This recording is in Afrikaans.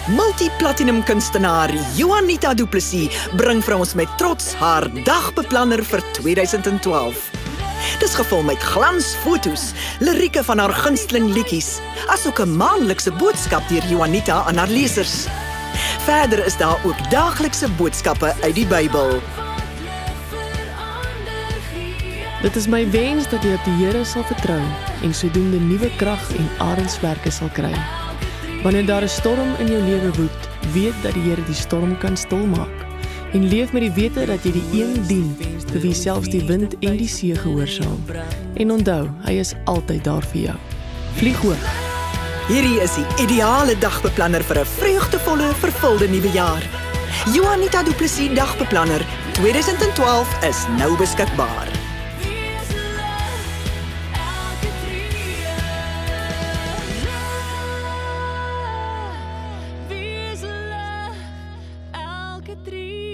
Multi-platinum kunstenaar Juanita Du Plessis bring vir ons met trots haar dagbeplanner vir 2012. Dis gevul met glansfoto's, lirieke van haar gunsteling liedjies, asook 'n maandelikse boodskap deur Juanita aan haar lesers. Verder is daar ook daaglikse boodskappe uit die Bybel. Dit is my wens dat jy op die Here sal vertrou en sodoende nuwe krag en arenswerke sal kry. Wanneer daar 'n storm in jou lewe woed, weet dat die Here die storm kan stilmaak en leef met die wete dat jy die een dien vir wie selfs die wind en die see gehoorsaam. En onthou, hy is altyd daar vir jou. Vlieg hoog. Hierdie is die ideale dagbeplanner vir 'n vreugdevolle, vervulde nuwe jaar. Juanita Du Plessis dagbeplanner 2012 is nou beskikbaar. Elke 3